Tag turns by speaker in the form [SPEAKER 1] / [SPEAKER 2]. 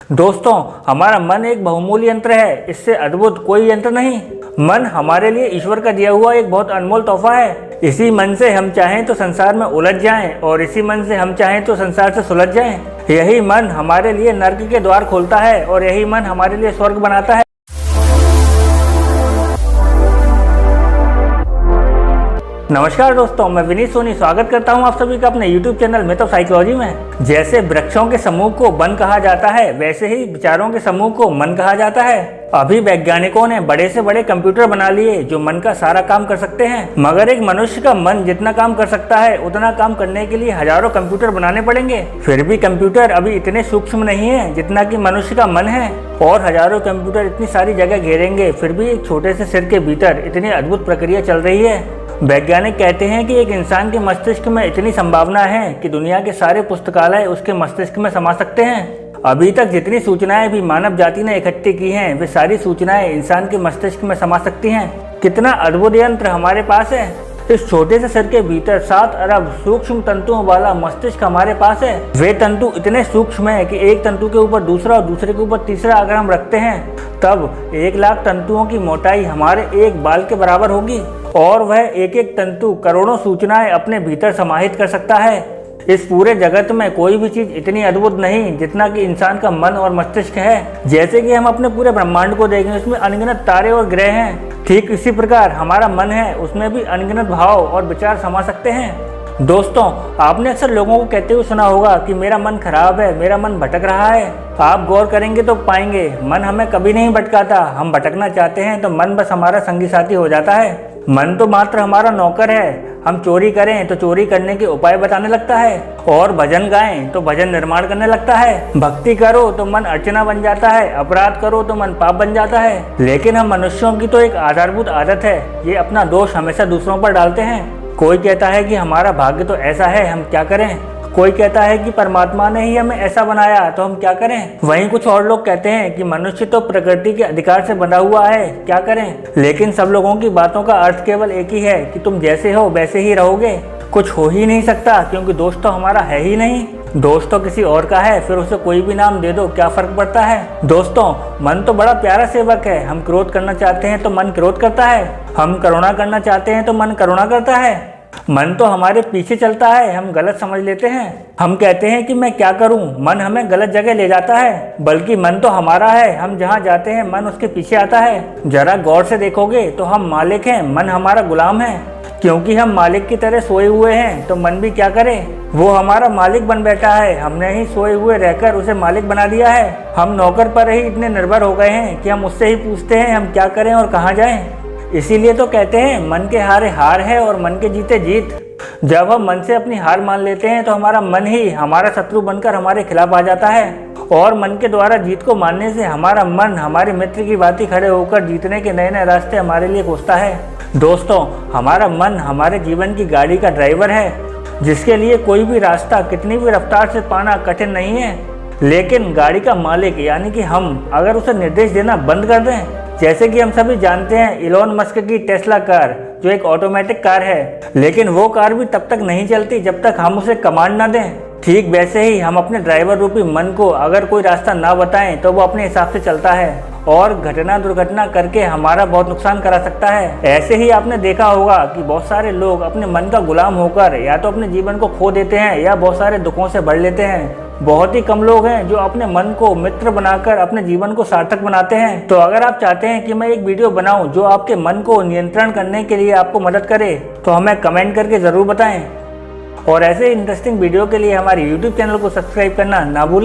[SPEAKER 1] दोस्तों, हमारा मन एक बहुमूल्य यंत्र है। इससे अद्भुत कोई यंत्र नहीं। मन हमारे लिए ईश्वर का दिया हुआ एक बहुत अनमोल तोहफा है। इसी मन से हम चाहें तो संसार में उलझ जाएं और इसी मन से हम चाहें तो संसार से सुलझ जाएं। यही मन हमारे लिए नर्क के द्वार खोलता है और यही मन हमारे लिए स्वर्ग बनाता है। नमस्कार दोस्तों, मैं विनीत सोनी स्वागत करता हूं आप सभी का अपने YouTube channel myth of psychology में। जैसे वृक्षों के समूह को वन कहा जाता है, वैसे ही विचारों के समूह को मन कहा जाता है। अभी वैज्ञानिकों ने बड़े से बड़े कंप्यूटर बना लिए जो मन का सारा काम कर सकते हैं, मगर एक मनुष्य का मन जितना काम कर सकता है उतना काम करने के लिए हजारों कंप्यूटर बनाने पड़ेंगे। फिर भी कंप्यूटर अभी इतने सूक्ष्म नहीं है जितना कि मनुष्य का मन है, और हजारों कंप्यूटर इतनी सारी जगह घेरेंगे फिर भी एक छोटे से सिर के भीतर इतनी अद्भुत प्रक्रिया चल रही है। वैज्ञानिक कहते हैं कि एक इंसान के मस्तिष्क में इतनी संभावना है कि दुनिया के सारे पुस्तकालय उसके मस्तिष्क में समा सकते हैं। अभी तक जितनी सूचनाएं भी मानव जाति ने इकट्ठी की हैं, वे सारी सूचनाएं इंसान के मस्तिष्क में समा सकती हैं। कितना अद्भुत यंत्र हमारे पास है। इस छोटे से सिर के भीतर 7 अरब सूक्ष्म तंतुओं वाला मस्तिष्क हमारे पास है। वे तंतु इतने सूक्ष्म है कि एक तंतु के ऊपर दूसरा और दूसरे के ऊपर तीसरा अगर हम रखते हैं तब 1 लाख तंतुओं की मोटाई हमारे एक बाल के बराबर होगी, और वह एक एक तंतु करोड़ों सूचनाएं अपने भीतर समाहित कर सकता है। इस पूरे जगत में कोई भी चीज इतनी अद्भुत नहीं जितना कि इंसान का मन और मस्तिष्क है। जैसे कि हम अपने पूरे ब्रह्मांड को देखें, उसमें अनगिनत तारे और ग्रह हैं, ठीक इसी प्रकार हमारा मन है, उसमें भी अनगिनत भाव और विचार समा सकते हैं। दोस्तों, आपने अक्सर लोगों को कहते हुए सुना होगा कि मेरा मन खराब है, मेरा मन भटक रहा है। आप गौर करेंगे तो पाएंगे मन हमें कभी नहीं भटकाता। हम भटकना चाहते हैं तो मन बस हमारा संगी साथी हो जाता है। मन तो मात्र हमारा नौकर है। हम चोरी करें तो चोरी करने के उपाय बताने लगता है, और भजन गाएं तो भजन निर्माण करने लगता है। भक्ति करो तो मन अर्चना बन जाता है, अपराध करो तो मन पाप बन जाता है। लेकिन हम मनुष्यों की तो एक आधारभूत आदत है, ये अपना दोष हमेशा दूसरों पर डालते हैं। कोई कहता है कि हमारा भाग्य तो ऐसा है, हम क्या करें। कोई कहता है कि परमात्मा ने ही हमें ऐसा बनाया, तो हम क्या करें। वहीं कुछ और लोग कहते हैं कि मनुष्य तो प्रकृति के अधिकार से बंधा हुआ है, क्या करें। लेकिन सब लोगों की बातों का अर्थ केवल एक ही है कि तुम जैसे हो वैसे ही रहोगे। कुछ हो ही नहीं सकता, क्योंकि दोष तो हमारा है ही नहीं। दोस्त तो किसी और का है, फिर उसे कोई भी नाम दे दो, क्या फर्क पड़ता है। दोस्तों, मन तो बड़ा प्यारा सेवक है। हम क्रोध करना चाहते हैं तो मन क्रोध करता है, हम करुणा करना चाहते हैं तो मन करुणा करता है। मन तो हमारे पीछे चलता है, हम गलत समझ लेते हैं। हम कहते हैं कि मैं क्या करूं, मन हमें गलत जगह ले जाता है। बल्कि मन तो हमारा है, हम जहां जाते हैं मन उसके पीछे आता है। जरा गौर से देखोगे तो हम मालिक हैं, मन हमारा गुलाम है। क्योंकि हम मालिक की तरह सोए हुए हैं तो मन भी क्या करे, वो हमारा मालिक बन बैठा है। हमने ही सोए हुए रहकर उसे मालिक बना दिया है। हम नौकर पर ही इतने निर्भर हो गए हैं कि हम उससे ही पूछते हैं हम क्या करें और कहाँ जाएं। इसीलिए तो कहते हैं मन के हारे हार है और मन के जीते जीत। जब हम मन से अपनी हार मान लेते हैं तो हमारा मन ही हमारा शत्रु बनकर हमारे खिलाफ आ जाता है, और मन के द्वारा जीत को मानने से हमारा मन हमारे मित्र की भांति खड़े होकर जीतने के नए नए रास्ते हमारे लिए खोजता है। दोस्तों, हमारा मन हमारे जीवन की गाड़ी का ड्राइवर है, जिसके लिए कोई भी रास्ता कितनी भी रफ्तार से पाना कठिन नहीं है। लेकिन गाड़ी का मालिक यानी कि हम अगर उसे निर्देश देना बंद कर दें, जैसे कि हम सभी जानते हैं इलोन मस्क की टेस्ला कार जो एक ऑटोमेटिक कार है, लेकिन वो कार भी तब तक नहीं चलती जब तक हम उसे कमांड ना दें। ठीक वैसे ही हम अपने ड्राइवर रूपी मन को अगर कोई रास्ता ना बताएं तो वो अपने हिसाब से चलता है और घटना दुर्घटना करके हमारा बहुत नुकसान करा सकता है। ऐसे ही आपने देखा होगा कि बहुत सारे लोग अपने मन का गुलाम होकर या तो अपने जीवन को खो देते हैं या बहुत सारे दुखों से भर लेते हैं। बहुत ही कम लोग हैं जो अपने मन को मित्र बनाकर अपने जीवन को सार्थक बनाते हैं। तो अगर आप चाहते हैं कि मैं एक वीडियो बनाऊं जो आपके मन को नियंत्रण करने के लिए आपको मदद करे, तो हमें कमेंट करके ज़रूर बताएं। और ऐसे इंटरेस्टिंग वीडियो के लिए हमारे YouTube चैनल को सब्सक्राइब करना ना भूलें।